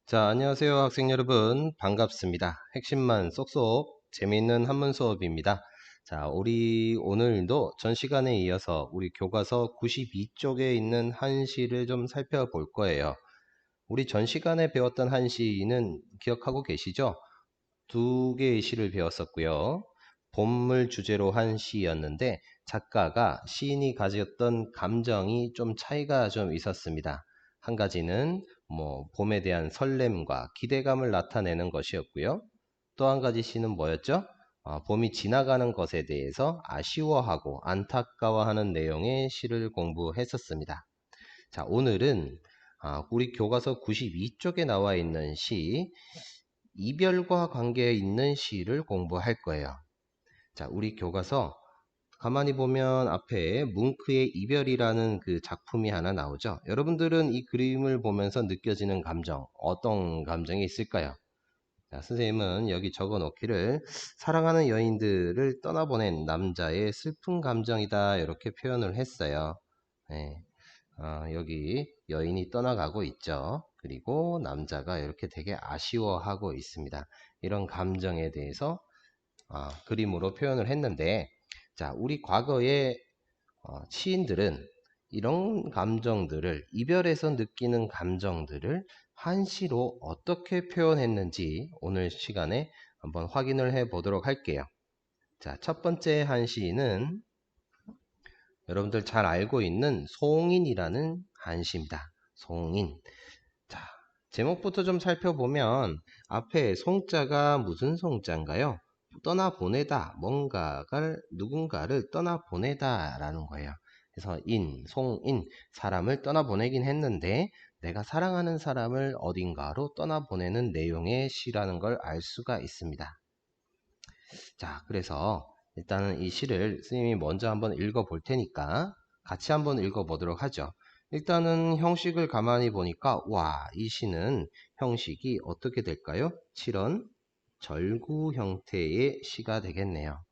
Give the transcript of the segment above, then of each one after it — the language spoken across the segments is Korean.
자, 안녕하세요, 학생 여러분. 반갑습니다. 핵심만 쏙쏙 재미있는 한문 수업입니다. 자, 우리 오늘도 전 시간에 이어서 우리 교과서 92쪽에 있는 한시를 좀 살펴볼 거예요. 우리 전 시간에 배웠던 한시는 기억하고 계시죠? 두 개의 시를 배웠었고요. 본물 주제로 한 시였는데 작가가 시인이 가졌던 감정이 좀 차이가 좀 있었습니다. 한 가지는 봄에 대한 설렘과 기대감을 나타내는 것이었고요. 또 한 가지 시는 뭐였죠? 봄이 지나가는 것에 대해서 아쉬워하고 안타까워하는 내용의 시를 공부했었습니다. 자, 오늘은 우리 교과서 92쪽에 나와 있는 시 이별과 관계에 있는 시를 공부할 거예요. 자, 우리 교과서 가만히 보면 앞에 뭉크의 이별이라는 그 작품이 하나 나오죠. 여러분들은 이 그림을 보면서 느껴지는 감정, 어떤 감정이 있을까요? 자, 선생님은 여기 적어 놓기를 사랑하는 여인들을 떠나보낸 남자의 슬픈 감정이다 이렇게 표현을 했어요. 네. 여기 여인이 떠나가고 있죠. 그리고 남자가 이렇게 되게 아쉬워하고 있습니다. 이런 감정에 대해서 그림으로 표현을 했는데, 자, 우리 과거의 시인들은 이런 감정들을, 이별에서 느끼는 감정들을 한시로 어떻게 표현했는지 오늘 시간에 한번 확인을 해 보도록 할게요. 자, 첫 번째 한시는 여러분들 잘 알고 있는 송인이라는 한시입니다. 송인. 자, 제목부터 좀 살펴보면 앞에 송자가 무슨 송자인가요? 떠나보내다, 누군가를 떠나보내다 라는 거예요. 그래서 송인, 사람을 떠나보내긴 했는데 내가 사랑하는 사람을 어딘가로 떠나보내는 내용의 시라는 걸 알 수가 있습니다. 자, 그래서 일단은 이 시를 스님이 먼저 한번 읽어 볼 테니까 같이 한번 읽어 보도록 하죠. 일단은 형식을 가만히 보니까 이 시는 형식이 어떻게 될까요? 7원 절구 형태의 시가 되겠네요.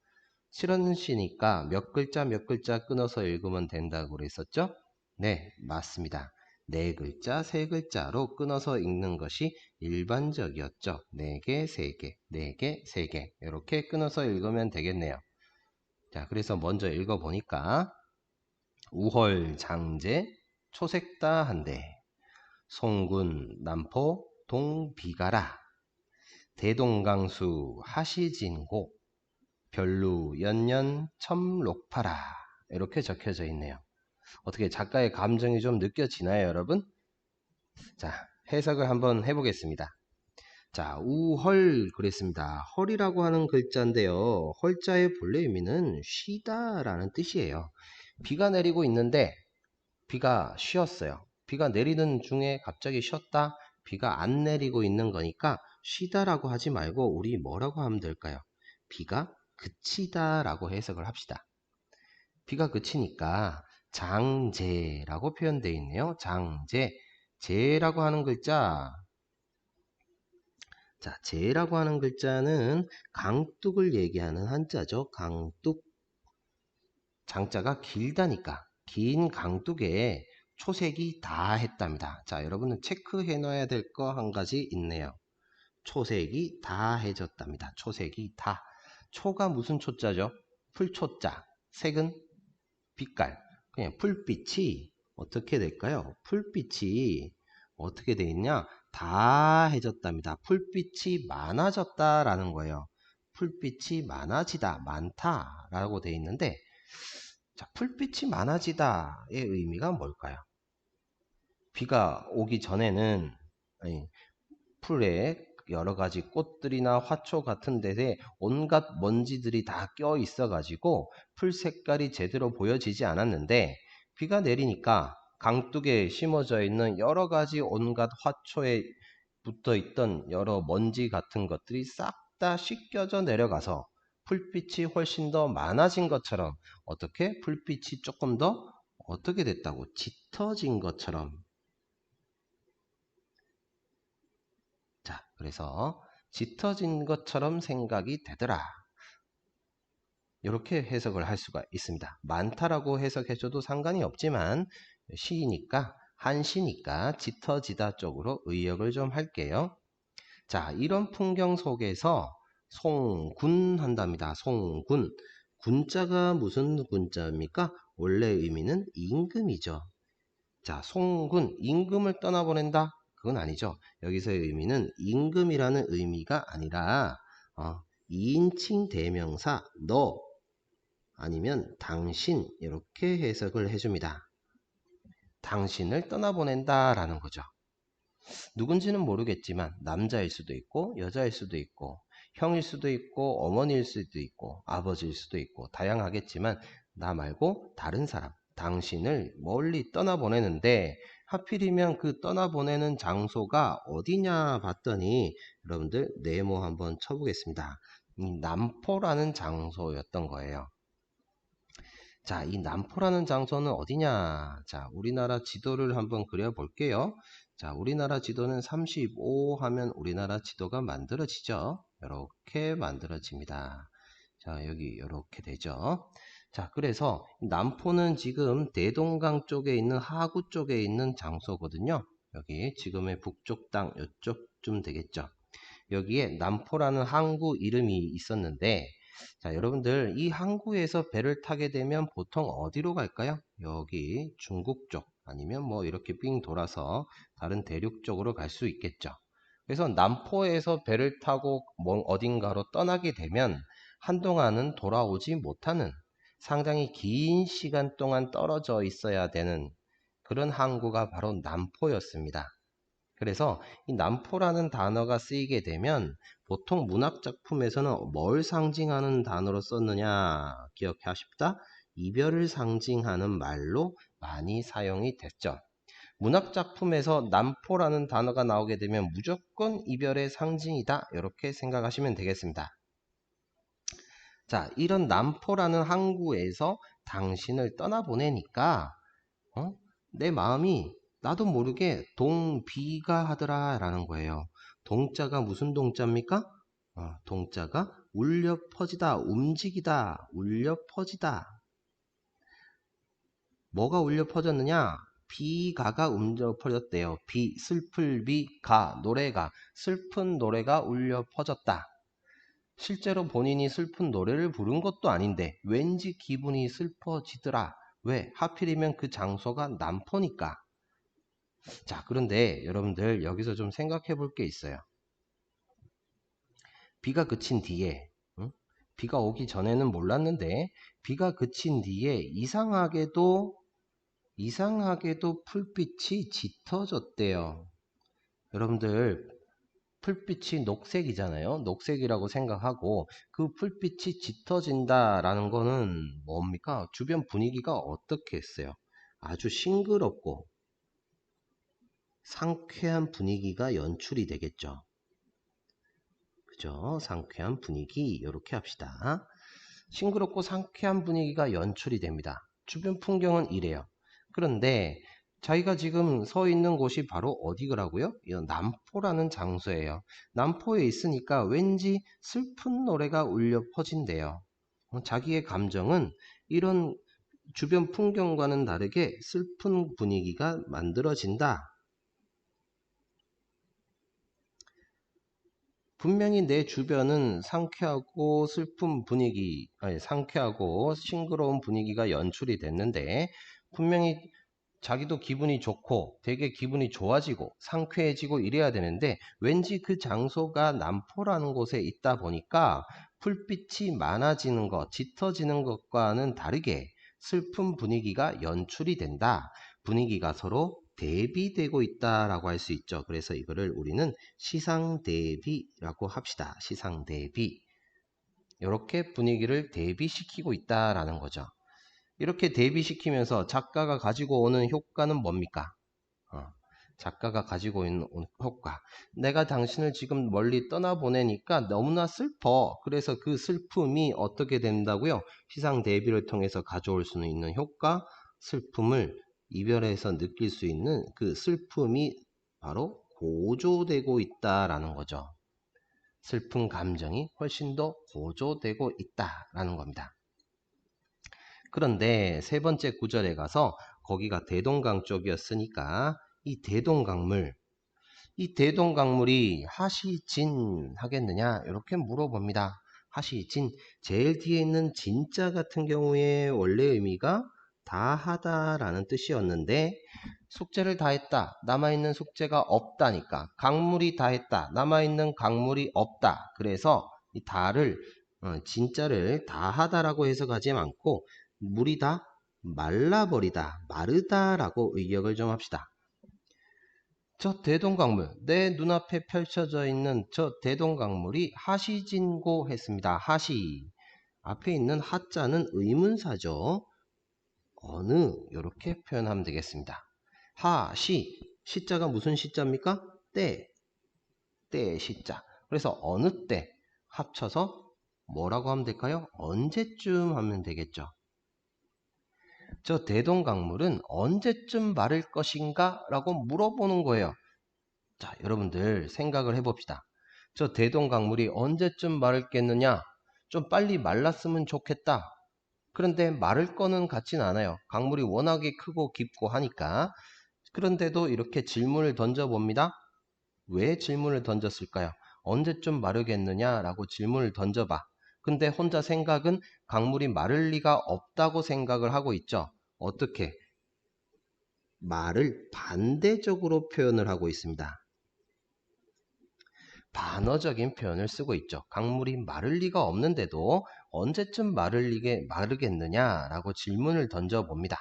7원 시니까 몇 글자 몇 글자 끊어서 읽으면 된다고 그랬었죠? 네, 맞습니다. 네 글자, 세 글자로 끊어서 읽는 것이 일반적이었죠. 네 개, 세 개, 네 개, 세 개. 이렇게 끊어서 읽으면 되겠네요. 자, 그래서 먼저 읽어보니까 우헐 장제 초색다 한데 송군 남포 동비가라 대동강수 하시진고 별루 연년 첨록파라 이렇게 적혀져 있네요. 어떻게 작가의 감정이 좀 느껴지나요, 여러분? 자, 해석을 한번 해보겠습니다. 자, 우헐 그랬습니다. 헐이라고 하는 글자인데요. 헐자의 본래 의미는 쉬다라는 뜻이에요. 비가 내리고 있는데 비가 쉬었어요. 비가 내리는 중에 갑자기 쉬었다. 비가 안 내리고 있는 거니까 쉬다라고 하지 말고 우리 뭐라고 하면 될까요? 비가 그치다라고 해석을 합시다. 비가 그치니까 장제라고 표현되어 있네요. 장제. 제라고 하는 글자. 자, 제라고 하는 글자는 강둑을 얘기하는 한자죠. 강둑. 장자가 길다니까 긴 강둑에 초색이 다 했답니다. 자, 여러분은 체크해 놔야 될 거 한 가지 있네요. 초색이 다 해졌답니다. 초색이 다. 초가 무슨 초자죠? 풀초자. 색은 빛깔. 그냥 풀빛이 어떻게 될까요? 풀빛이 어떻게 돼 있냐? 다 해졌답니다. 풀빛이 많아졌다라는 거예요. 풀빛이 많아지다, 많다라고 돼 있는데 자, 풀빛이 많아지다의 의미가 뭘까요? 비가 오기 전에는 풀에 여러 가지 꽃들이나 화초 같은 데에 온갖 먼지들이 다 껴 있어 가지고 풀 색깔이 제대로 보여지지 않았는데 비가 내리니까 강둑에 심어져 있는 여러 가지 온갖 화초에 붙어 있던 여러 먼지 같은 것들이 싹 다 씻겨져 내려가서 풀빛이 훨씬 더 많아진 것처럼 어떻게 풀빛이 조금 더 어떻게 됐다고 짙어진 것처럼 자, 그래서 짙어진 것처럼 생각이 되더라. 이렇게 해석을 할 수가 있습니다. 많다라고 해석해줘도 상관이 없지만 시이니까 한시니까 짙어지다 쪽으로 의역을 좀 할게요. 자, 이런 풍경 속에서 송군 한답니다. 송군. 군자가 무슨 군자입니까? 원래 의미는 임금이죠. 자, 송군, 임금을 떠나보낸다? 그건 아니죠. 여기서의 의미는 임금이라는 의미가 아니라 2인칭 대명사 너 아니면 당신 이렇게 해석을 해줍니다. 당신을 떠나보낸다 라는 거죠. 누군지는 모르겠지만 남자일 수도 있고 여자일 수도 있고 형일 수도 있고 어머니일 수도 있고 아버지일 수도 있고 다양하겠지만 나 말고 다른 사람, 당신을 멀리 떠나보내는데 하필이면 그 떠나보내는 장소가 어디냐 봤더니 여러분들 네모 한번 쳐보겠습니다. 이 남포라는 장소였던 거예요. 자, 이 남포라는 장소는 어디냐? 자, 우리나라 지도를 한번 그려볼게요. 자, 우리나라 지도는 35 하면 우리나라 지도가 만들어지죠. 이렇게 만들어집니다. 자, 여기 이렇게 되죠. 자, 그래서 남포는 지금 대동강 쪽에 있는 하구 쪽에 있는 장소거든요. 여기 지금의 북쪽 땅 이쪽쯤 되겠죠. 여기에 남포라는 항구 이름이 있었는데 자, 여러분들 이 항구에서 배를 타게 되면 보통 어디로 갈까요? 여기 중국 쪽 아니면 뭐 이렇게 삥 돌아서 다른 대륙 쪽으로 갈 수 있겠죠. 그래서 남포에서 배를 타고 어딘가로 떠나게 되면 한동안은 돌아오지 못하는 상당히 긴 시간 동안 떨어져 있어야 되는 그런 항구가 바로 남포였습니다. 그래서 이 남포라는 단어가 쓰이게 되면 보통 문학 작품에서는 뭘 상징하는 단어로 썼느냐 기억하십다? 이별을 상징하는 말로 많이 사용이 됐죠. 문학 작품에서 남포라는 단어가 나오게 되면 무조건 이별의 상징이다 이렇게 생각하시면 되겠습니다. 자, 이런 남포라는 항구에서 당신을 떠나보내니까 내 마음이 나도 모르게 동비가 하더라 라는 거예요. 동자가 무슨 동자입니까? 동자가 울려 퍼지다, 움직이다, 울려 퍼지다. 뭐가 울려 퍼졌느냐? 비가가 울려 퍼졌대요. 비, 슬플 비, 가, 노래가, 슬픈 노래가 울려 퍼졌다. 실제로 본인이 슬픈 노래를 부른 것도 아닌데 왠지 기분이 슬퍼지더라. 왜? 하필이면 그 장소가 남포니까. 자, 그런데 여러분들 여기서 좀 생각해 볼 게 있어요. 비가 그친 뒤에 비가 오기 전에는 몰랐는데 비가 그친 뒤에 이상하게도 풀빛이 짙어졌대요. 여러분들 풀빛이 녹색이잖아요. 녹색이라고 생각하고 그 풀빛이 짙어진다라는 거는 뭡니까? 주변 분위기가 어떻게 했어요? 아주 싱그럽고 상쾌한 분위기가 연출이 되겠죠. 그죠? 상쾌한 분위기 이렇게 합시다. 싱그럽고 상쾌한 분위기가 연출이 됩니다. 주변 풍경은 이래요. 그런데 자기가 지금 서 있는 곳이 바로 어디더라고요? 남포라는 장소예요. 남포에 있으니까 왠지 슬픈 노래가 울려 퍼진대요. 자기의 감정은 이런 주변 풍경과는 다르게 슬픈 분위기가 만들어진다. 분명히 내 주변은 상쾌하고 슬픈 분위기, 아니, 상쾌하고 싱그러운 분위기가 연출이 됐는데 분명히 자기도 기분이 좋고 되게 기분이 좋아지고 상쾌해지고 이래야 되는데 왠지 그 장소가 남포라는 곳에 있다 보니까 불빛이 많아지는 것, 짙어지는 것과는 다르게 슬픈 분위기가 연출이 된다. 분위기가 서로 대비되고 있다라고 할 수 있죠. 그래서 이거를 우리는 시상대비라고 합시다. 시상대비. 이렇게 분위기를 대비시키고 있다라는 거죠. 이렇게 대비시키면서 작가가 가지고 오는 효과는 뭡니까? 작가가 가지고 있는 효과. 내가 당신을 지금 멀리 떠나보내니까 너무나 슬퍼. 그래서 그 슬픔이 어떻게 된다고요? 시상 대비를 통해서 가져올 수는 있는 효과, 슬픔을 이별에서 느낄 수 있는 그 슬픔이 바로 고조되고 있다라는 거죠. 슬픈 감정이 훨씬 더 고조되고 있다라는 겁니다. 그런데 세 번째 구절에 가서 거기가 대동강 쪽이었으니까 이 대동강물이 하시진하겠느냐 이렇게 물어봅니다. 하시진, 제일 뒤에 있는 진자 같은 경우에 원래 의미가 다하다 라는 뜻이었는데 숙제를 다 했다, 남아있는 숙제가 없다니까 강물이 다 했다, 남아있는 강물이 없다. 그래서 이 다를 진짜를 다하다 라고 해석하지 않고 물이 다 말라버리다, 마르다 라고 의역을 좀 합시다. 저 대동강물, 내 눈앞에 펼쳐져 있는 저 대동강물이 하시진고 했습니다. 하시, 앞에 있는 하자는 의문사죠. 어느, 이렇게 표현하면 되겠습니다. 하시, 시자가 무슨 시자입니까? 때의 시자. 그래서 어느 때 합쳐서 뭐라고 하면 될까요? 언제쯤 하면 되겠죠. 저 대동강물은 언제쯤 마를 것인가? 라고 물어보는 거예요. 자, 여러분들 생각을 해봅시다. 저 대동강물이 언제쯤 마르겠느냐? 좀 빨리 말랐으면 좋겠다. 그런데 마를 거는 같진 않아요. 강물이 워낙에 크고 깊고 하니까. 그런데도 이렇게 질문을 던져봅니다. 왜 질문을 던졌을까요? 언제쯤 마르겠느냐? 라고 질문을 던져봐. 근데 혼자 생각은 강물이 마를 리가 없다고 생각을 하고 있죠. 어떻게? 말을 반대적으로 표현을 하고 있습니다. 반어적인 표현을 쓰고 있죠. 강물이 마를 리가 없는데도 언제쯤 마르겠느냐라고 질문을 던져봅니다.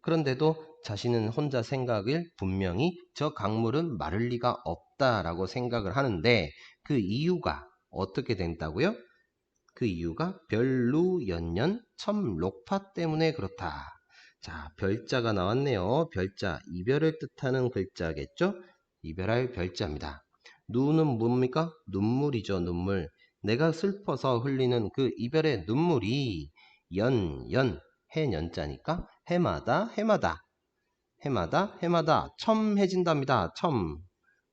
그런데도 자신은 혼자 생각을 분명히 저 강물은 마를 리가 없다라고 생각을 하는데 그 이유가 어떻게 된다고요? 그 이유가 별루 연년 첨록파 때문에 그렇다. 자, 별자가 나왔네요. 별자, 이별을 뜻하는 글자겠죠? 이별할 별자입니다. 누는 뭡니까? 눈물이죠, 눈물. 내가 슬퍼서 흘리는 그 이별의 눈물이 해년자니까 해마다 첨해진답니다.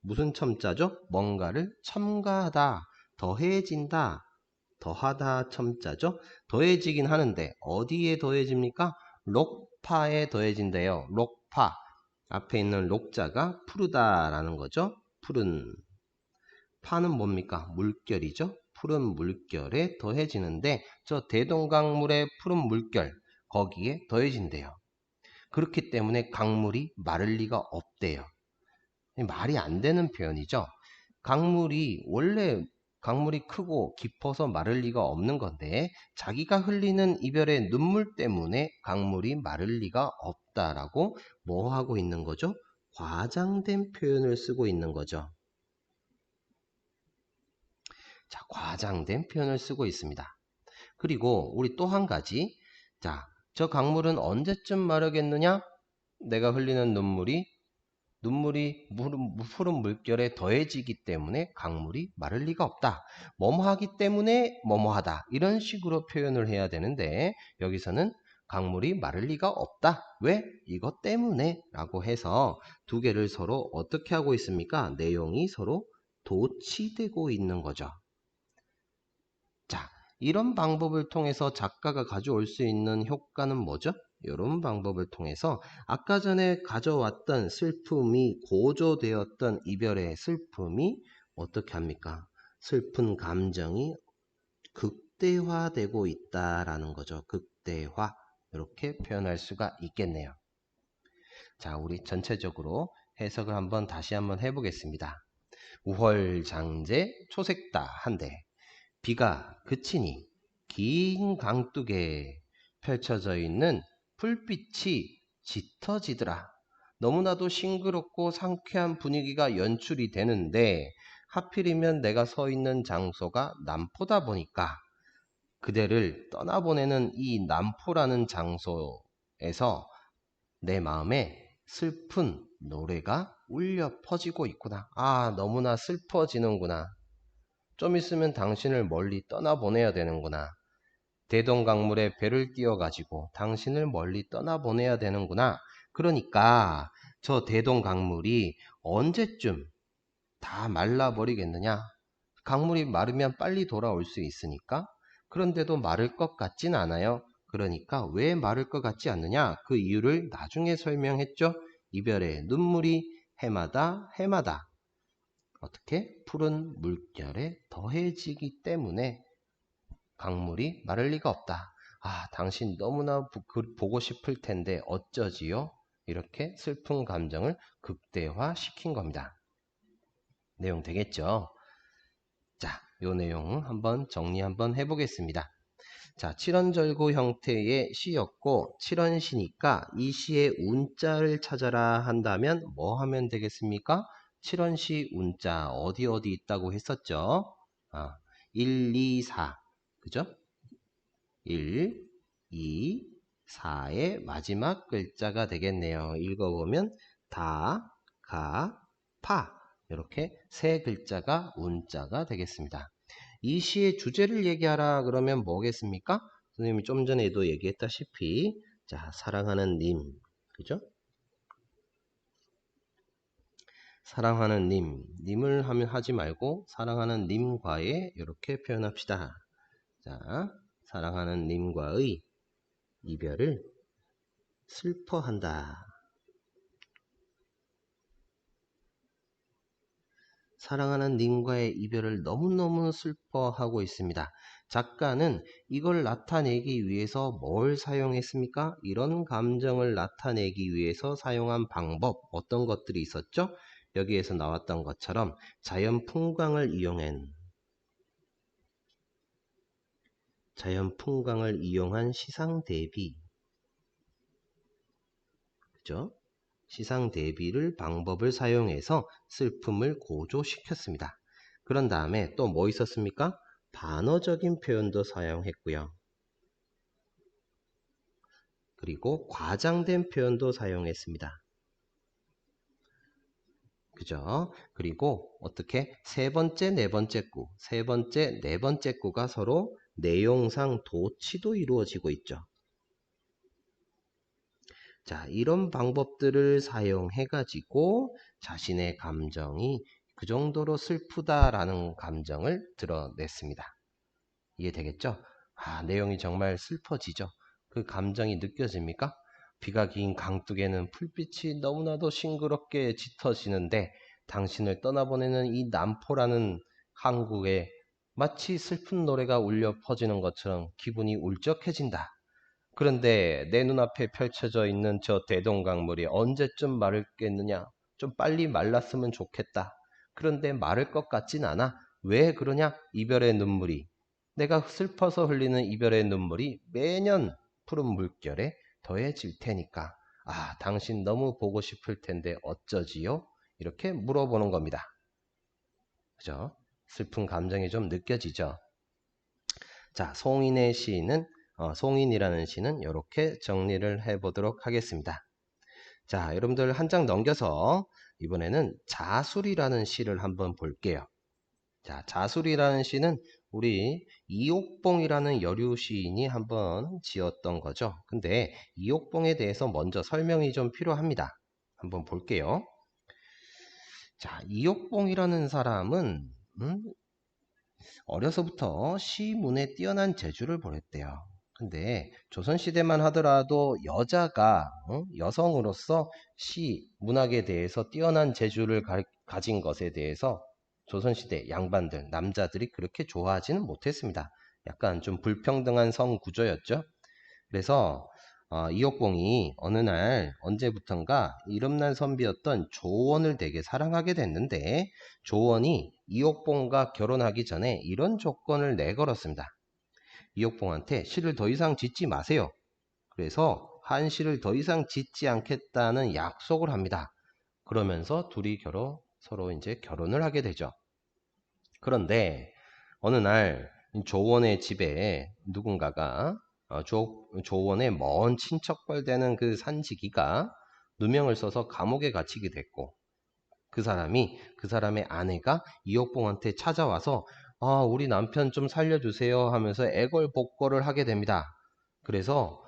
무슨 첨자죠? 뭔가를 첨가하다, 더해진다, 더하다 첨자죠. 더해지긴 하는데 어디에 더해집니까? 록파에 더해진대요. 록파, 앞에 있는 록자가 푸르다라는 거죠. 푸른, 파는 뭡니까? 물결이죠. 푸른 물결에 더해지는데 저 대동강물의 푸른 물결, 거기에 더해진대요. 그렇기 때문에 강물이 마를 리가 없대요. 말이 안 되는 표현이죠. 원래 강물이 크고 깊어서 마를 리가 없는 건데 자기가 흘리는 이별의 눈물 때문에 강물이 마를 리가 없다라고 뭐 하고 있는 거죠? 과장된 표현을 쓰고 있는 거죠. 자, 과장된 표현을 쓰고 있습니다. 그리고 우리 또 한 가지, 자, 저 강물은 언제쯤 마르겠느냐? 내가 흘리는 눈물이 푸른 물결에 더해지기 때문에 강물이 마를 리가 없다. 뭐뭐 하기 때문에 뭐뭐 하다. 이런 식으로 표현을 해야 되는데 여기서는 강물이 마를 리가 없다. 왜? 이것 때문에 라고 해서 두 개를 서로 어떻게 하고 있습니까? 내용이 서로 도치되고 있는 거죠. 자, 이런 방법을 통해서 작가가 가져올 수 있는 효과는 뭐죠? 이런 방법을 통해서 아까 전에 가져왔던 슬픔이 고조되었던 이별의 슬픔이 어떻게 합니까? 슬픈 감정이 극대화되고 있다라는 거죠. 극대화. 이렇게 표현할 수가 있겠네요. 자, 우리 전체적으로 해석을 다시 한번 해보겠습니다. 우월장제 초색다 한데 비가 그치니 긴 강둑에 펼쳐져 있는 풀빛이 짙어지더라. 너무나도 싱그럽고 상쾌한 분위기가 연출이 되는데 하필이면 내가 서 있는 장소가 남포다 보니까 그대를 떠나보내는 이 남포라는 장소에서 내 마음에 슬픈 노래가 울려 퍼지고 있구나. 아, 너무나 슬퍼지는구나. 좀 있으면 당신을 멀리 떠나보내야 되는구나. 대동강물에 배를 띄워가지고 당신을 멀리 떠나보내야 되는구나. 그러니까 저 대동강물이 언제쯤 다 말라버리겠느냐? 강물이 마르면 빨리 돌아올 수 있으니까. 그런데도 마를 것 같진 않아요. 그러니까 왜 마를 것 같지 않느냐? 그 이유를 나중에 설명했죠. 이별의 눈물이 해마다 해마다 어떻게? 푸른 물결에 더해지기 때문에 강물이 마를 리가 없다. 아, 당신 너무나 보고 싶을 텐데 어쩌지요? 이렇게 슬픈 감정을 극대화시킨 겁니다. 내용 되겠죠? 자, 요 내용 한번 정리 한번 해보겠습니다. 자, 칠언절구 형태의 시였고 칠언시니까 이 시의 운자를 찾아라 한다면 뭐 하면 되겠습니까? 칠언시 운자 어디 있다고 했었죠? 1, 2, 4 그죠? 1, 2, 4의 마지막 글자가 되겠네요. 읽어보면 다, 가, 파 이렇게 세 글자가 운자가 되겠습니다. 이 시의 주제를 얘기하라 그러면 뭐겠습니까? 선생님이 좀 전에도 얘기했다시피 자, 사랑하는 님 그죠? 사랑하는 님을 하면 하지 말고 사랑하는 님과의 이렇게 표현합시다. 자, 사랑하는 님과의 이별을 슬퍼한다. 사랑하는 님과의 이별을 너무너무 슬퍼하고 있습니다. 작가는 이걸 나타내기 위해서 뭘 사용했습니까? 이런 감정을 나타내기 위해서 사용한 방법, 어떤 것들이 있었죠? 여기에서 나왔던 것처럼 자연 풍광을 이용한 시상 대비, 그죠? 시상 대비를 방법을 사용해서 슬픔을 고조시켰습니다. 그런 다음에 또 뭐 있었습니까? 반어적인 표현도 사용했고요. 그리고 과장된 표현도 사용했습니다. 그죠? 그리고 어떻게 세 번째, 네 번째 구가 서로 내용상 도치도 이루어지고 있죠. 자, 이런 방법들을 사용해 가지고 자신의 감정이 그 정도로 슬프다라는 감정을 드러냈습니다. 이해되겠죠? 아, 내용이 정말 슬퍼지죠? 그 감정이 느껴집니까? 비가 긴 강둑에는 불빛이 너무나도 싱그럽게 짙어지는데 당신을 떠나보내는 이 남포라는 항구에 마치 슬픈 노래가 울려 퍼지는 것처럼 기분이 울적해진다. 그런데 내 눈앞에 펼쳐져 있는 저 대동강물이 언제쯤 마르겠느냐? 좀 빨리 말랐으면 좋겠다. 그런데 마를 것 같진 않아. 왜 그러냐? 이별의 눈물이. 내가 슬퍼서 흘리는 이별의 눈물이 매년 푸른 물결에 더해질 테니까. 아, 당신 너무 보고 싶을 텐데 어쩌지요? 이렇게 물어보는 겁니다. 그죠? 슬픈 감정이 좀 느껴지죠? 자, 송인이라는 시는 이렇게 정리를 해보도록 하겠습니다. 자, 여러분들 한 장 넘겨서 이번에는 자술이라는 시를 한번 볼게요. 자, 자술이라는 시는 우리 이옥봉이라는 여류 시인이 한번 지었던 거죠. 근데 이옥봉에 대해서 먼저 설명이 좀 필요합니다. 한번 볼게요. 자, 이옥봉이라는 사람은 어려서부터 시문에 뛰어난 재주를 보였대요. 근데 조선시대만 하더라도 여자가 여성으로서 시, 문학에 대해서 뛰어난 재주를 가진 것에 대해서 조선시대 양반들, 남자들이 그렇게 좋아하지는 못했습니다. 약간 좀 불평등한 성 구조였죠. 그래서 이옥봉이 어느 날 언제부턴가 이름난 선비였던 조원을 되게 사랑하게 됐는데 조원이 이옥봉과 결혼하기 전에 이런 조건을 내걸었습니다. 이옥봉한테 시를 더 이상 짓지 마세요. 그래서 한 시를 더 이상 짓지 않겠다는 약속을 합니다. 그러면서 둘이 서로 이제 결혼을 하게 되죠. 그런데 어느 날 조원의 집에 누군가가 조원의 먼 친척벌 되는 그 산지기가 누명을 써서 감옥에 갇히게 됐고 그 사람의 아내가 이옥봉한테 찾아와서 우리 남편 좀 살려주세요 하면서 애걸복걸을 하게 됩니다. 그래서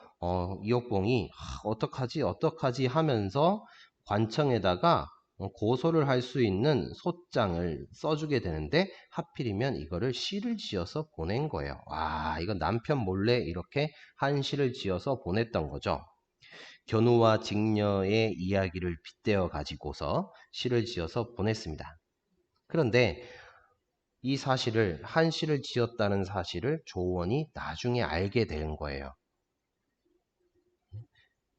이옥봉이 어떡하지 하면서 관청에다가 고소를 할 수 있는 소장을 써주게 되는데 하필이면 이거를 시를 지어서 보낸 거예요. 와, 이거 남편 몰래 이렇게 한 시를 지어서 보냈던 거죠. 견우와 직녀의 이야기를 빗대어 가지고서 시를 지어서 보냈습니다. 그런데 이 사실을 한 시를 지었다는 사실을 조원이 나중에 알게 된 거예요.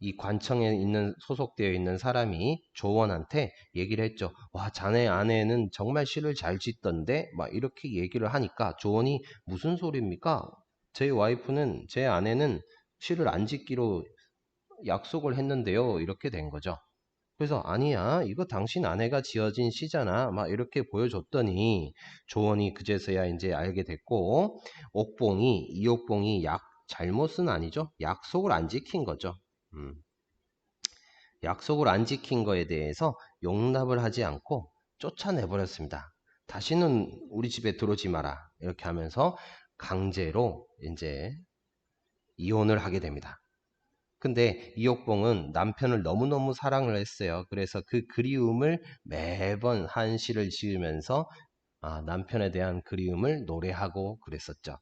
이 관청에 있는 소속되어 있는 사람이 조원한테 얘기를 했죠. 와, 자네 아내는 정말 시를 잘 짓던데 막 이렇게 얘기를 하니까 조원이 무슨 소리입니까? 제 아내는 시를 안 짓기로 약속을 했는데요. 이렇게 된 거죠. 그래서 아니야, 이거 당신 아내가 지어진 시잖아 막 이렇게 보여줬더니 조원이 그제서야 이제 알게 됐고, 이옥봉이 잘못은 아니죠. 약속을 안 지킨 거죠. 음. 약속을 안 지킨 거에 대해서 용납을 하지 않고 쫓아내버렸습니다. 다시는 우리 집에 들어오지 마라. 이렇게 하면서 강제로 이제 이혼을 하게 됩니다. 근데 이옥봉은 남편을 너무너무 사랑을 했어요. 그래서 그 그리움을 매번 한 시를 지으면서 남편에 대한 그리움을 노래하고 그랬었죠.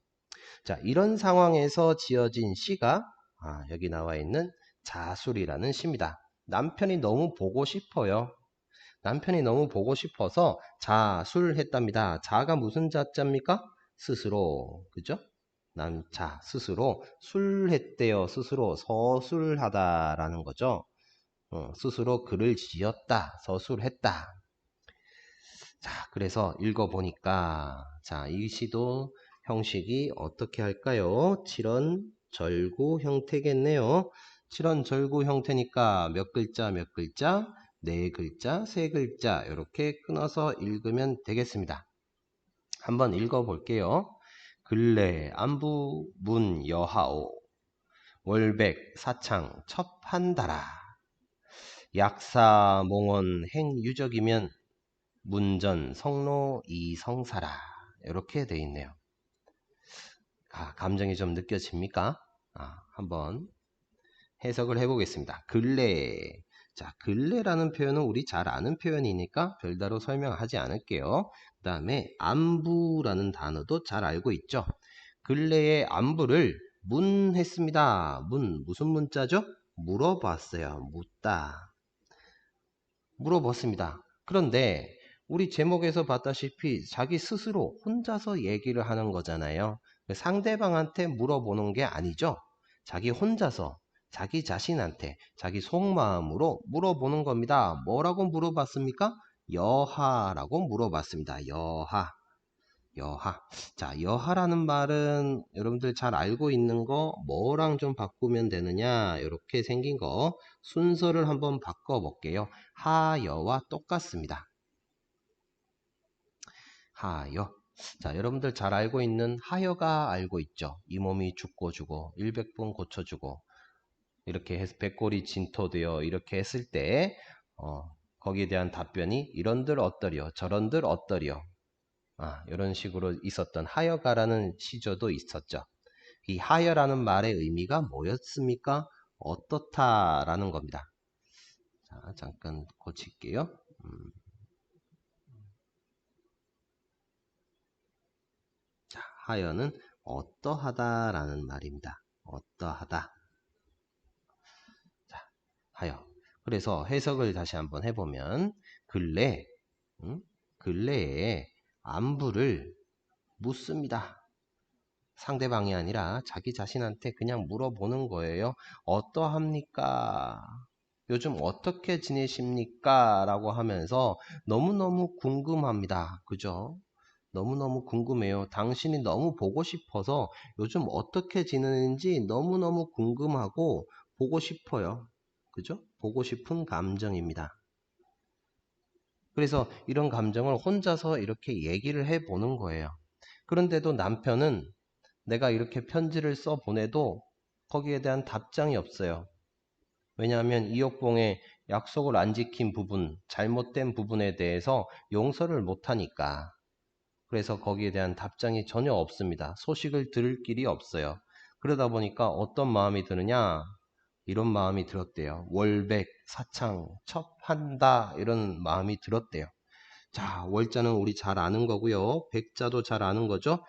자, 이런 상황에서 지어진 시가 여기 나와 있는 자술이라는 시입니다. 남편이 너무 보고 싶어요. 남편이 너무 보고 싶어서 자술했답니다. 자가 무슨 자자입니까? 스스로, 그죠? 남자, 스스로, 술했대요. 스스로 서술하다라는 거죠. 스스로 글을 지었다, 서술했다. 자, 그래서 읽어보니까, 자, 이 시도 형식이 어떻게 할까요? 칠언절구 형태겠네요. 칠언절구 형태니까 몇 글자, 몇 글자, 네 글자, 세 글자, 이렇게 끊어서 읽으면 되겠습니다. 한번 읽어볼게요. 근래 안부 문 여하오 월백 사창 첩한다라 약사 몽원 행유적이면 문전 성로 이성사라. 이렇게 돼 있네요. 감정이 좀 느껴집니까? 한번 해석을 해보겠습니다. 근래. 자, 근래라는 표현은 우리 잘 아는 표현이니까 별다로 설명하지 않을게요. 그 다음에 안부라는 단어도 잘 알고 있죠. 근래의 안부를 문했습니다. 무슨 문자죠? 물어봤어요. 묻다. 물어봤습니다. 그런데 우리 제목에서 봤다시피 자기 스스로 혼자서 얘기를 하는 거잖아요. 상대방한테 물어보는 게 아니죠. 자기 혼자서 자기 자신한테 자기 속마음으로 물어보는 겁니다. 뭐라고 물어봤습니까? 여하라고 물어봤습니다. 여하. 자, 여하라는 말은 여러분들 잘 알고 있는 거 뭐랑 좀 바꾸면 되느냐? 이렇게 생긴 거 순서를 한번 바꿔 볼게요. 하여와 똑같습니다. 하여. 자, 여러분들 잘 알고 있는 하여가 알고 있죠. 이 몸이 죽고 주고 일백분 고쳐주고 이렇게 해서 백골이 진토되어 이렇게 했을 때 거기에 대한 답변이 이런들 어떠려 저런들 어떠려 이런 식으로 있었던 하여가라는 시조도 있었죠. 이 하여라는 말의 의미가 뭐였습니까? 어떻다라는 겁니다. 자, 잠깐 고칠게요. 자, 하여는 어떠하다라는 말입니다. 어떠하다. 자, 하여. 그래서 해석을 다시 한번 해보면 근래에 안부를 묻습니다. 상대방이 아니라 자기 자신한테 그냥 물어보는 거예요. 어떠합니까? 요즘 어떻게 지내십니까? 라고 하면서 너무너무 궁금합니다. 그죠? 너무너무 궁금해요. 당신이 너무 보고 싶어서 요즘 어떻게 지내는지 너무너무 궁금하고 보고 싶어요. 그죠? 보고 싶은 감정입니다. 그래서 이런 감정을 혼자서 이렇게 얘기를 해 보는 거예요. 그런데도 남편은 내가 이렇게 편지를 써 보내도 거기에 대한 답장이 없어요. 왜냐하면 이옥봉의 약속을 안 지킨 부분, 잘못된 부분에 대해서 용서를 못하니까. 그래서 거기에 대한 답장이 전혀 없습니다. 소식을 들을 길이 없어요. 그러다 보니까 어떤 마음이 드느냐? 이런 마음이 들었대요. 월백, 사창, 첩한다 이런 마음이 들었대요. 자, 월자는 우리 잘 아는 거고요. 백자도 잘 아는 거죠.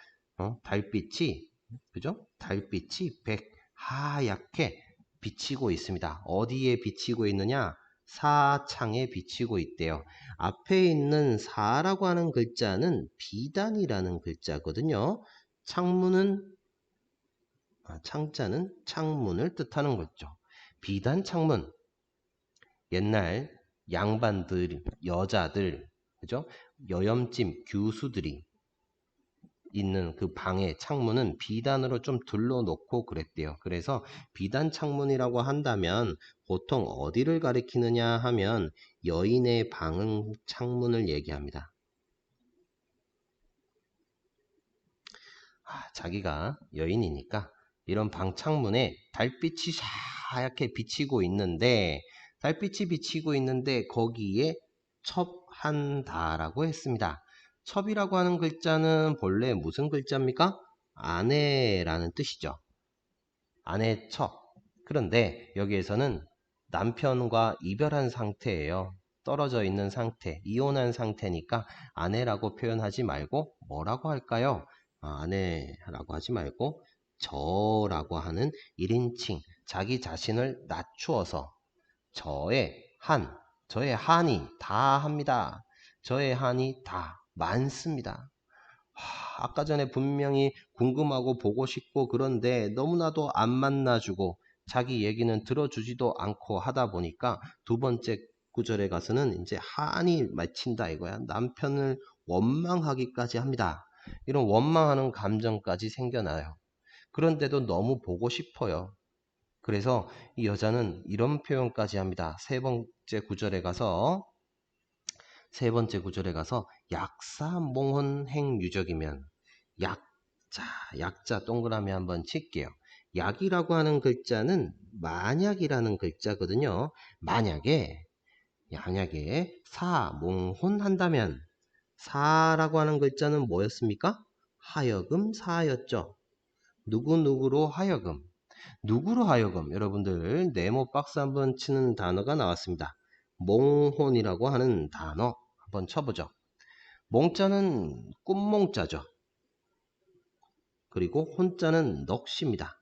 달빛이, 그죠? 달빛이 하얗게 비치고 있습니다. 어디에 비치고 있느냐? 사창에 비치고 있대요. 앞에 있는 사라고 하는 글자는 비단이라는 글자거든요. 창자는 창문을 뜻하는 거죠. 비단 창문. 옛날 양반들, 여자들, 그죠? 여염찜 교수들이 있는 그 방의 창문은 비단으로 좀 둘러놓고 그랬대요. 그래서 비단 창문이라고 한다면 보통 어디를 가리키느냐 하면 여인의 방은 창문을 얘기합니다. 자기가 여인이니까 이런 방 창문에 달빛이 하얗게 비치고 있는데 거기에 첩한다라고 했습니다. 첩이라고 하는 글자는 본래 무슨 글자입니까? 아내라는 뜻이죠. 아내 첩. 그런데 여기에서는 남편과 이별한 상태예요. 떨어져 있는 상태, 이혼한 상태니까 아내라고 표현하지 말고 뭐라고 할까요? 아내라고 하지 말고 저라고 하는 1인칭, 자기 자신을 낮추어서 저의 한이 다 합니다. 저의 한이 다 많습니다. 아까 전에 분명히 궁금하고 보고 싶고 그런데 너무나도 안 만나주고 자기 얘기는 들어주지도 않고 하다 보니까 두 번째 구절에 가서는 이제 한이 맺힌다 이거야. 남편을 원망하기까지 합니다. 이런 원망하는 감정까지 생겨나요. 그런데도 너무 보고 싶어요. 그래서 이 여자는 이런 표현까지 합니다. 세 번째 구절에 가서 약사몽혼 행유적이면 약자 동그라미 한번 칠게요. 약이라고 하는 글자는 만약이라는 글자거든요. 만약에 사몽혼 한다면 사라고 하는 글자는 뭐였습니까? 하여금 사였죠. 누구누구로 하여금 여러분들 네모 박스 한번 치는 단어가 나왔습니다. 몽혼이라고 하는 단어 한번 쳐보죠. 몽자는 꿈몽자죠. 그리고 혼자는 넋입니다.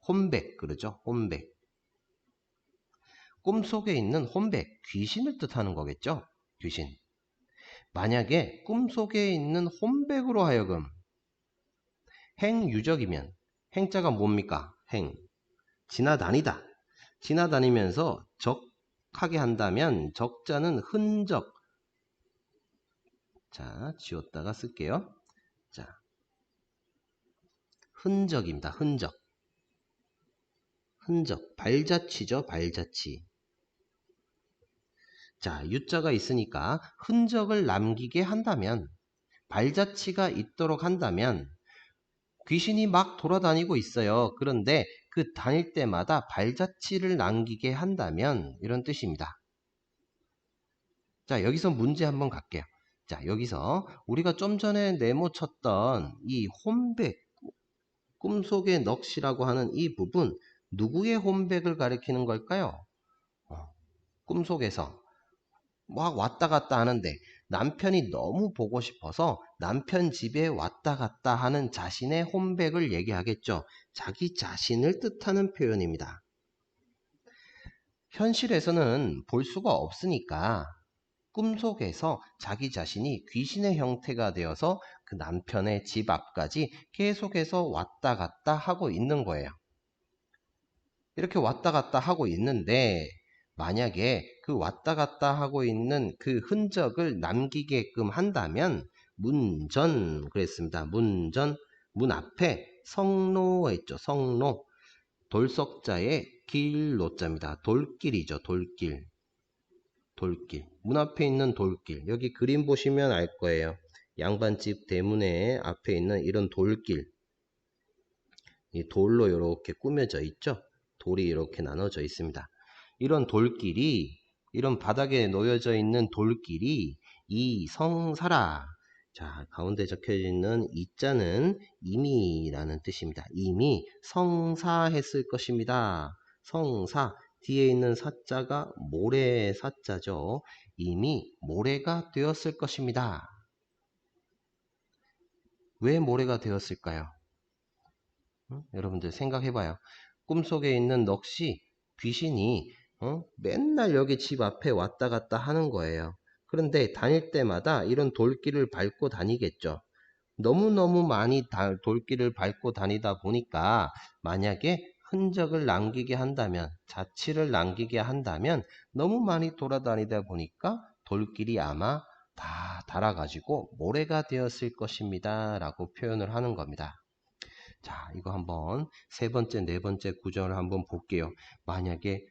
혼백 그러죠. 혼백. 꿈속에 있는 혼백, 귀신을 뜻하는 거겠죠. 귀신. 만약에 꿈속에 있는 혼백으로 하여금 행유적이면 행자가 뭡니까? 지나다니면서 적하게 한다면 적자는 흔적. 자, 지웠다가 쓸게요. 자, 흔적입니다. 흔적. 발자취죠. 발자취. 자, 유자가 있으니까 흔적을 남기게 한다면, 발자취가 있도록 한다면 귀신이 막 돌아다니고 있어요. 그런데 그 다닐 때마다 발자취를 남기게 한다면 이런 뜻입니다. 자, 여기서 문제 한번 갈게요. 자, 여기서 우리가 좀 전에 네모쳤던 이 혼백, 꿈속의 넋이라고 하는 이 부분, 누구의 혼백을 가리키는 걸까요? 꿈속에서 막 왔다 갔다 하는데 남편이 너무 보고 싶어서 남편 집에 왔다 갔다 하는 자신의 혼백을 얘기하겠죠. 자기 자신을 뜻하는 표현입니다. 현실에서는 볼 수가 없으니까 꿈속에서 자기 자신이 귀신의 형태가 되어서 그 남편의 집 앞까지 계속해서 왔다 갔다 하고 있는 거예요. 이렇게 왔다 갔다 하고 있는데 만약에 그 왔다 갔다 하고 있는 그 흔적을 남기게끔 한다면 문전 그랬습니다. 문전, 문 앞에 성로가 있죠. 성로. 돌석자에 길로자입니다. 돌길이죠. 돌길. 문 앞에 있는 돌길. 여기 그림 보시면 알 거예요. 양반집 대문에 앞에 있는 이런 돌길. 이 돌로 이렇게 꾸며져 있죠. 돌이 이렇게 나눠져 있습니다. 이런 바닥에 놓여져 있는 돌길이 이성사라. 자, 가운데 적혀 있는 이자는 이미라는 뜻입니다. 이미 성사했을 것입니다. 성사, 뒤에 있는 사자가 모래 사자죠. 이미 모래가 되었을 것입니다. 왜 모래가 되었을까요? 여러분들 생각해봐요. 꿈속에 있는 넋이 귀신이 맨날 여기 집 앞에 왔다 갔다 하는 거예요. 그런데 다닐 때마다 이런 돌길을 밟고 다니겠죠. 너무너무 많이 돌길을 밟고 다니다 보니까 만약에 흔적을 남기게 한다면, 자취를 남기게 한다면 너무 많이 돌아다니다 보니까 돌길이 아마 다 닳아가지고 모래가 되었을 것입니다. 라고 표현을 하는 겁니다. 자, 이거 한번 세 번째, 네 번째 구절을 한번 볼게요. 만약에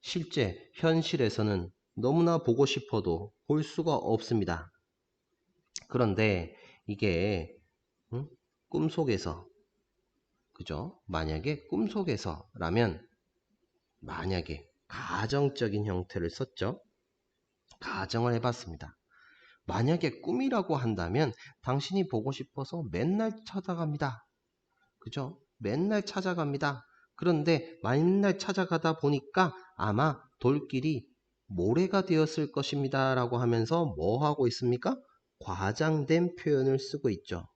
실제 현실에서는 너무나 보고 싶어도 볼 수가 없습니다. 그런데 이게 꿈속에서, 그죠? 만약에 꿈속에서라면, 만약에 가정적인 형태를 썼죠. 가정을 해봤습니다. 만약에 꿈이라고 한다면 당신이 보고 싶어서 맨날 찾아갑니다. 그죠? 맨날 찾아갑니다. 그런데 맨날 찾아가다 보니까 아마 돌길이 모래가 되었을 것입니다. 라고 하면서 뭐 하고 있습니까? 과장된 표현을 쓰고 있죠.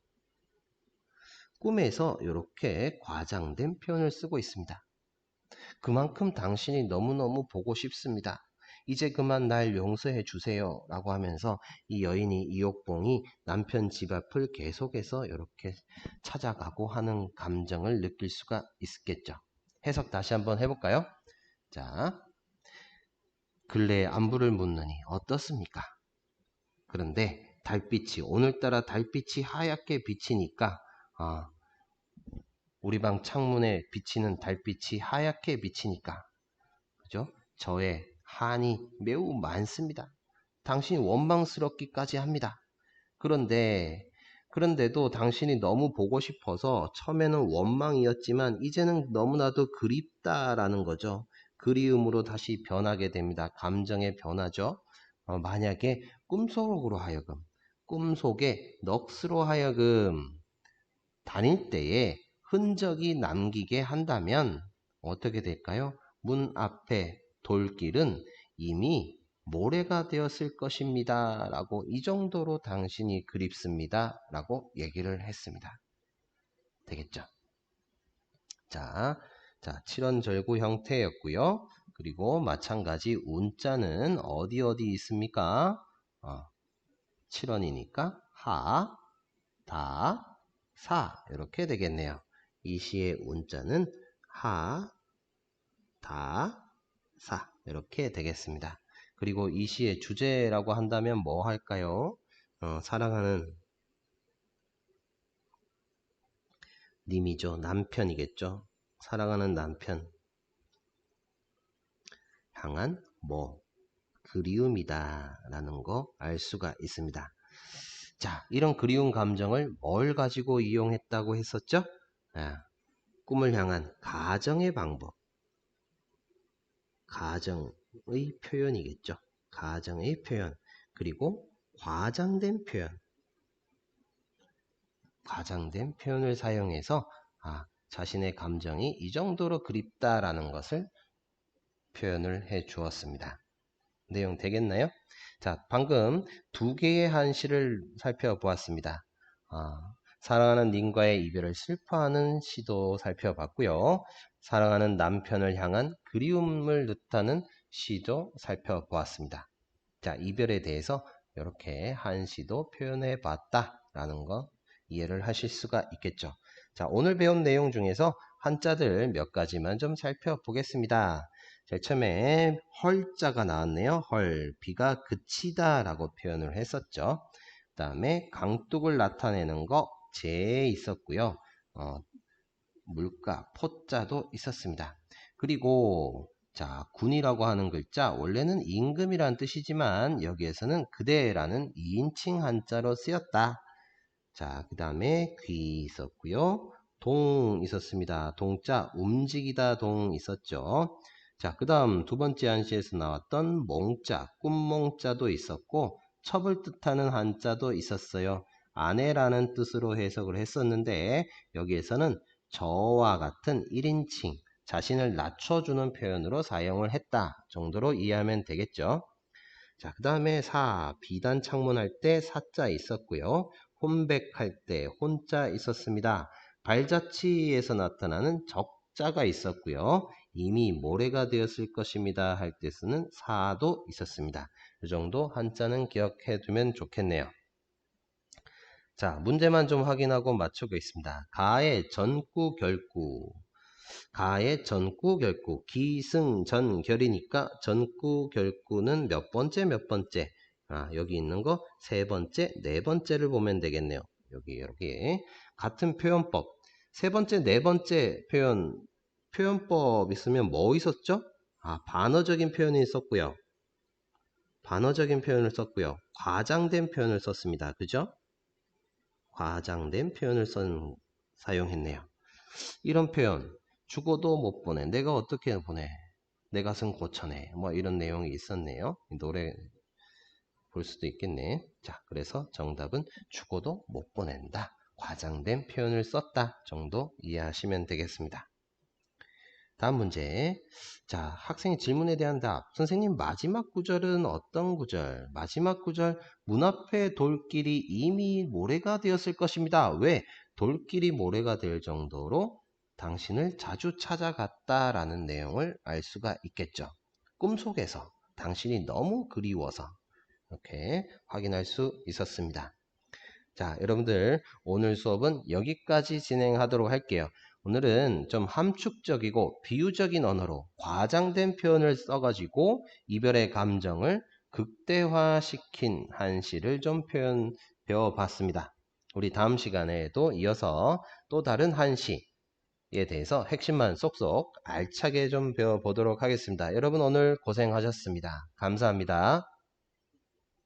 꿈에서 이렇게 과장된 표현을 쓰고 있습니다. 그만큼 당신이 너무너무 보고 싶습니다. 이제 그만 날 용서해 주세요. 라고 하면서 이 여인이, 이옥봉이 남편 집 앞을 계속해서 이렇게 찾아가고 하는 감정을 느낄 수가 있겠죠. 해석 다시 한번 해볼까요? 자, 근래에 안부를 묻느니 어떻습니까? 그런데 달빛이, 오늘따라 달빛이 하얗게 비치니까 우리 방 창문에 비치는 달빛이 하얗게 비치니까, 그죠? 저의 한이 매우 많습니다. 당신이 원망스럽기까지 합니다. 그런데도 당신이 너무 보고 싶어서 처음에는 원망이었지만 이제는 너무나도 그립다라는 거죠. 그리움으로 다시 변하게 됩니다. 감정의 변화죠. 만약에 꿈속에 넋으로 하여금 다닐 때에 흔적이 남기게 한다면 어떻게 될까요? 문 앞에 돌길은 이미 모래가 되었을 것입니다. 라고, 이 정도로 당신이 그립습니다. 라고 얘기를 했습니다. 되겠죠? 자, 7원절구 형태였고요. 그리고 마찬가지 운자는 어디 있습니까? 7원이니까 하, 다, 사 이렇게 되겠네요. 이 시의 운자는 하, 다, 사 이렇게 되겠습니다. 그리고 이 시의 주제라고 한다면 뭐 할까요? 사랑하는 님이죠. 남편이겠죠. 사랑하는 남편 향한 뭐 그리움이다 라는 거 알 수가 있습니다. 자, 이런 그리운 감정을 뭘 가지고 이용했다고 했었죠? 꿈을 향한 가정의 방법, 가정의 표현이겠죠. 가정의 표현, 그리고 과장된 표현을 사용해서 자신의 감정이 이 정도로 그립다라는 것을 표현을 해 주었습니다. 내용 되겠나요? 자, 방금 두 개의 한시를 살펴보았습니다. 사랑하는 님과의 이별을 슬퍼하는 시도 살펴봤고요. 사랑하는 남편을 향한 그리움을 뜻하는 시도 살펴보았습니다. 자, 이별에 대해서 이렇게 한시도 표현해 봤다라는 거 이해를 하실 수가 있겠죠. 자, 오늘 배운 내용 중에서 한자들 몇 가지만 좀 살펴보겠습니다. 제일 처음에 헐자가 나왔네요. 헐, 비가 그치다 라고 표현을 했었죠. 그 다음에 강둑을 나타내는 거 재 있었고요. 물가, 포자도 있었습니다. 그리고 자, 군이라고 하는 글자 원래는 임금이란 뜻이지만 여기에서는 그대라는 2인칭 한자로 쓰였다. 자, 그 다음에 귀 있었고요. 동 있었습니다. 동자, 움직이다 동 있었죠. 자, 그 다음 두 번째 한시에서 나왔던 몽자, 꿈몽자도 있었고 첩을 뜻하는 한자도 있었어요. 아내라는 뜻으로 해석을 했었는데 여기에서는 저와 같은 1인칭, 자신을 낮춰주는 표현으로 사용을 했다 정도로 이해하면 되겠죠. 자, 그 다음에 비단 창문할 때 사자 있었고요. 혼백할 때 혼자 있었습니다. 발자취에서 나타나는 적자가 있었고요. 이미 모레가 되었을 것입니다 할 때 쓰는 사도 있었습니다. 이 정도 한자는 기억해 두면 좋겠네요. 자, 문제만 좀 확인하고 맞추겠습니다. 가의 전구 결구. 가의 전구 결구. 기승전결이니까 전구 결구는 몇 번째? 여기 있는 거 세 번째, 네 번째를 보면 되겠네요. 여기. 같은 표현법. 세 번째, 네 번째 표현법 있으면 뭐 있었죠? 반어적인 표현이 있었고요. 반어적인 표현을 썼고요. 과장된 표현을 썼습니다. 그죠? 과장된 표현을 사용했네요. 이런 표현, 죽어도 못 보내. 내가 어떻게 보내? 내 가슴 고쳐내. 뭐 이런 내용이 있었네요. 노래 볼 수도 있겠네. 자, 그래서 정답은 죽어도 못 보낸다. 과장된 표현을 썼다 정도 이해하시면 되겠습니다. 다음 문제. 자, 학생의 질문에 대한 답. 선생님, 마지막 구절은 어떤 구절? 마지막 구절, 문 앞에 돌길이 이미 모래가 되었을 것입니다. 왜? 돌길이 모래가 될 정도로 당신을 자주 찾아갔다라는 내용을 알 수가 있겠죠. 꿈속에서 당신이 너무 그리워서 이렇게 확인할 수 있었습니다. 자, 여러분들 오늘 수업은 여기까지 진행하도록 할게요. 오늘은 좀 함축적이고 비유적인 언어로 과장된 표현을 써가지고 이별의 감정을 극대화시킨 한시를 좀 배워봤습니다. 우리 다음 시간에도 이어서 또 다른 한시에 대해서 핵심만 쏙쏙 알차게 좀 배워보도록 하겠습니다. 여러분 오늘 고생하셨습니다. 감사합니다.